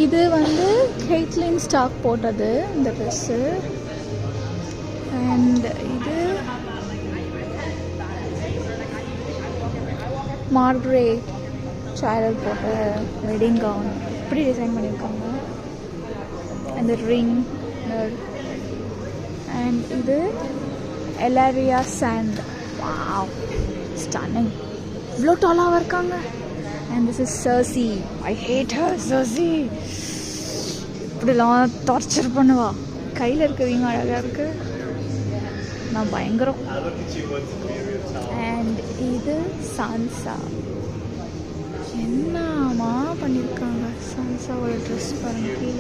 இது வந்து Caitlin stock போட்டது இந்த ட்ரெஸ்ஸு. அண்ட் இது மார்க்ரெட் சாரல் போட்ட வெட்டிங் கவுன். இப்படி டிசைன் பண்ணியிருக்காங்க. அந்த ரிங். அண்ட் இது எலாரியா சாண்ட். Wow, stunning. இவ்வளோ டாலாக இருக்காங்க. அண்ட் திஸ் இஸ் சர்சி. I hate her. சர்சி இப்படிலாம் டார்ச்சர் பண்ணுவா. கையில் இருக்கிறவங்க அழகாக இருக்கு, நான் பயங்கரம். அண்ட் இது சான்சா. என்னமா பண்ணியிருக்காங்க சான்சாவோட ட்ரெஸ் பாருங்க. கீழே